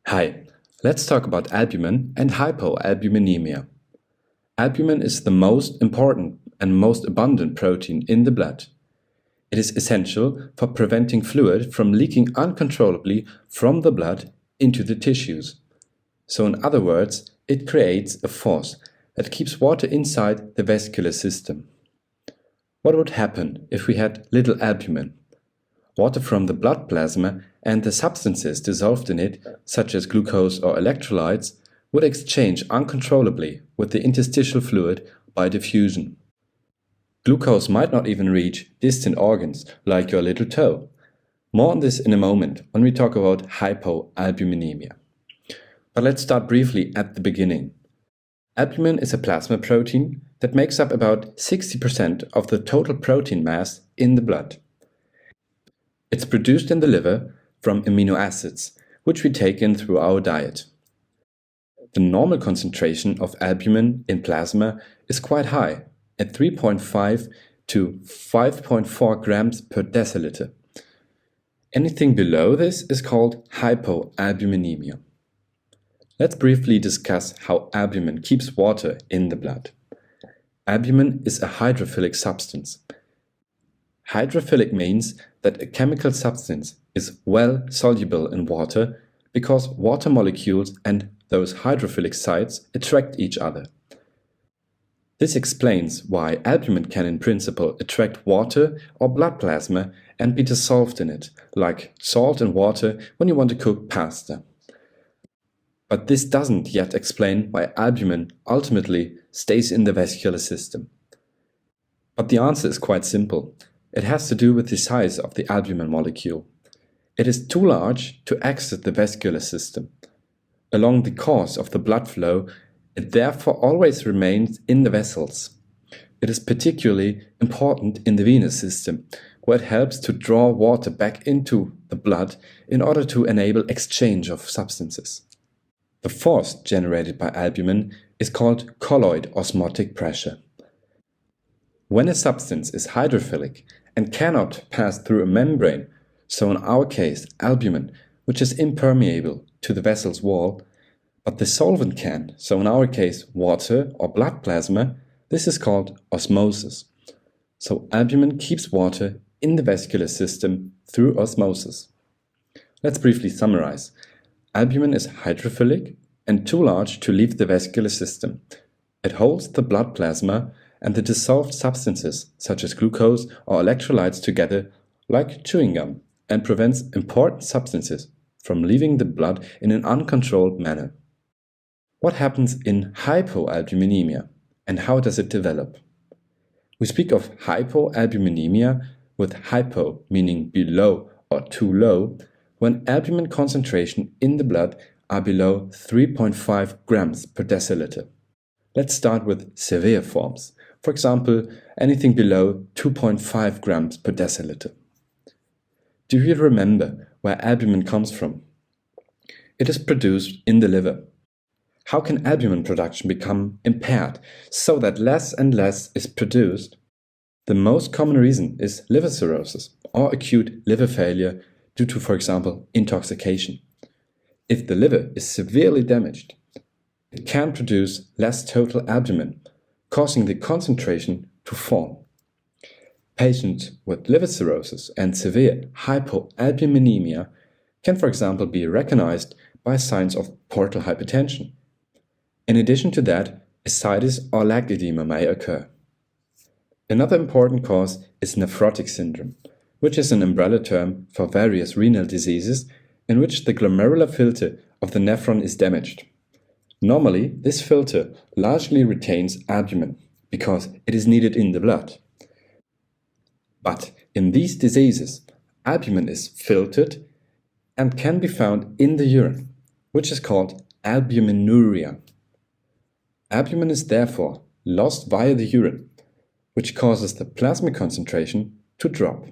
Hi, let's talk about albumin and hypoalbuminemia. Albumin is the most important and most abundant protein in the blood. It is essential for preventing fluid from leaking uncontrollably from the blood into the tissues. So in other words, it creates a force that keeps water inside the vascular system. What would happen if we had little albumin? Water from the blood plasma and the substances dissolved in it, such as glucose or electrolytes, would exchange uncontrollably with the interstitial fluid by diffusion. Glucose might not even reach distant organs like your little toe. More on this in a moment when we talk about hypoalbuminemia. But let's start briefly at the beginning. Albumin is a plasma protein that makes up about 60% of the total protein mass in the blood. It's produced in the liver from amino acids, which we take in through our diet. The normal concentration of albumin in plasma is quite high, at 3.5 to 5.4 grams per deciliter. Anything below this is called hypoalbuminemia. Let's briefly discuss how albumin keeps water in the blood. Albumin is a hydrophilic substance. Hydrophilic means that a chemical substance is well soluble in water because water molecules and those hydrophilic sites attract each other. This explains why albumin can in principle attract water or blood plasma and be dissolved in it, like salt in water when you want to cook pasta. But this doesn't yet explain why albumin ultimately stays in the vascular system. But the answer is quite simple. It has to do with the size of the albumin molecule. It is too large to exit the vascular system. Along the course of the blood flow, it therefore always remains in the vessels. It is particularly important in the venous system, where it helps to draw water back into the blood in order to enable exchange of substances. The force generated by albumin is called colloid osmotic pressure. When a substance is hydrophilic and cannot pass through a membrane, so in our case albumin, which is impermeable to the vessel's wall, but the solvent can, so in our case water or blood plasma, this is called osmosis. So albumin keeps water in the vascular system through osmosis. Let's briefly summarize. Albumin is hydrophilic and too large to leave the vascular system. It holds the blood plasma and the dissolved substances such as glucose or electrolytes together like chewing gum and prevents important substances from leaving the blood in an uncontrolled manner. What happens in hypoalbuminemia and how does it develop? We speak of hypoalbuminemia with hypo meaning below or too low when albumin concentration in the blood are below 3.5 grams per deciliter. Let's start with severe forms. For example, anything below 2.5 grams per deciliter. Do you remember where albumin comes from? It is produced in the liver. How can albumin production become impaired so that less and less is produced? The most common reason is liver cirrhosis or acute liver failure due to, for example, intoxication. If the liver is severely damaged, it can produce less total albumin, causing the concentration to fall. Patients with liver cirrhosis and severe hypoalbuminemia can, for example, be recognized by signs of portal hypertension. In addition to that, ascites or leg edema may occur. Another important cause is nephrotic syndrome, which is an umbrella term for various renal diseases in which the glomerular filter of the nephron is damaged. Normally, this filter largely retains albumin because it is needed in the blood. But in these diseases, albumin is filtered and can be found in the urine, which is called albuminuria. Albumin is therefore lost via the urine, which causes the plasma concentration to drop.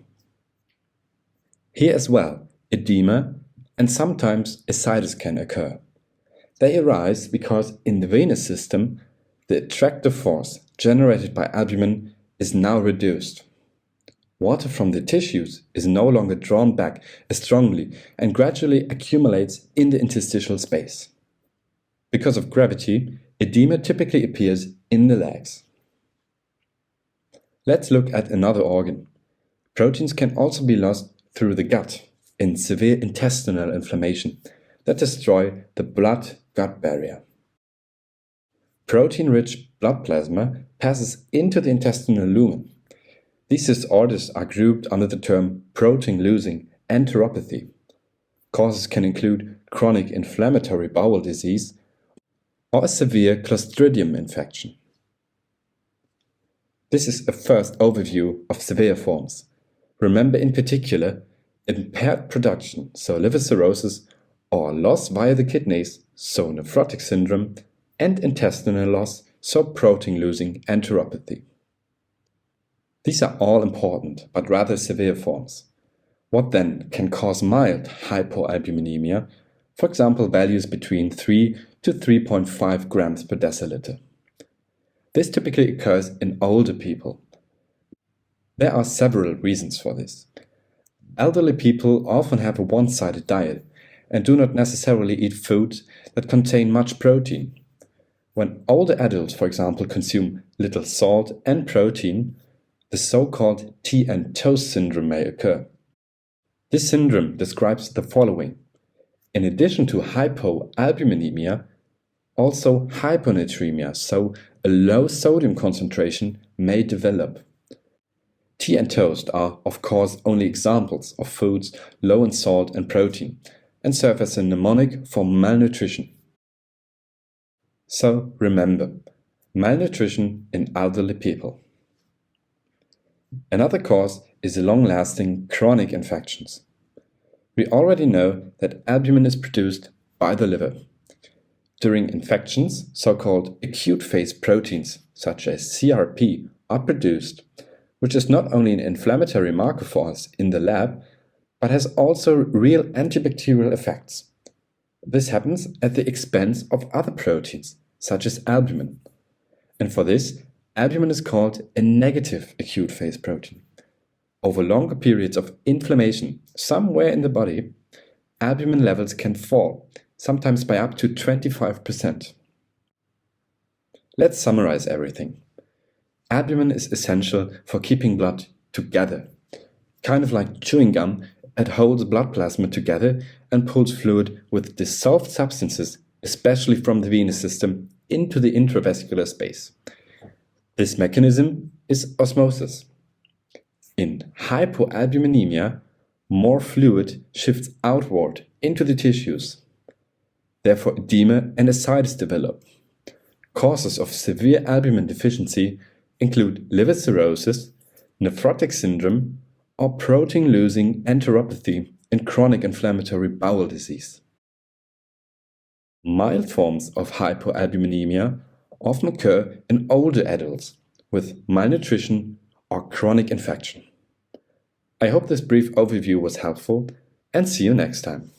Here as well, edema and sometimes ascites can occur. They arise because in the venous system, the attractive force generated by albumin is now reduced. Water from the tissues is no longer drawn back as strongly and gradually accumulates in the interstitial space. Because of gravity, edema typically appears in the legs. Let's look at another organ. Proteins can also be lost through the gut in severe intestinal inflammation that destroy the blood-gut barrier. Protein-rich blood plasma passes into the intestinal lumen. These disorders are grouped under the term protein-losing enteropathy. Causes can include chronic inflammatory bowel disease or a severe Clostridium infection. This is a first overview of severe forms. Remember in particular impaired production, so liver cirrhosis, or loss via the kidneys, so nephrotic syndrome, and intestinal loss, so protein-losing enteropathy. These are all important, but rather severe forms. What then can cause mild hypoalbuminemia, for example values between 3 to 3.5 grams per deciliter? This typically occurs in older people. There are several reasons for this. Elderly people often have a one-sided diet and do not necessarily eat foods that contain much protein. When older adults, for example, consume little salt and protein, the so-called tea and toast syndrome may occur. This syndrome describes the following. In addition to hypoalbuminemia, also hyponatremia, so a low sodium concentration, may develop. Tea and toast are, of course, only examples of foods low in salt and protein and serve as a mnemonic for malnutrition. So remember, malnutrition in elderly people. Another cause is long-lasting chronic infections. We already know that albumin is produced by the liver. During infections, so-called acute-phase proteins, such as CRP, are produced, which is not only an inflammatory marker for us in the lab, but has also real antibacterial effects. This happens at the expense of other proteins, such as albumin. And for this, albumin is called a negative acute-phase protein. Over longer periods of inflammation, somewhere in the body, albumin levels can fall, sometimes by up to 25%. Let's summarize everything. Albumin is essential for keeping blood together. Kind of like chewing gum, it holds blood plasma together and pulls fluid with dissolved substances, especially from the venous system, into the intravascular space. This mechanism is osmosis. In hypoalbuminemia, more fluid shifts outward into the tissues. Therefore, edema and ascites develop. Causes of severe albumin deficiency include liver cirrhosis, nephrotic syndrome, or protein-losing enteropathy and chronic inflammatory bowel disease. Mild forms of hypoalbuminemia often occur in older adults with malnutrition or chronic infection. I hope this brief overview was helpful, and see you next time.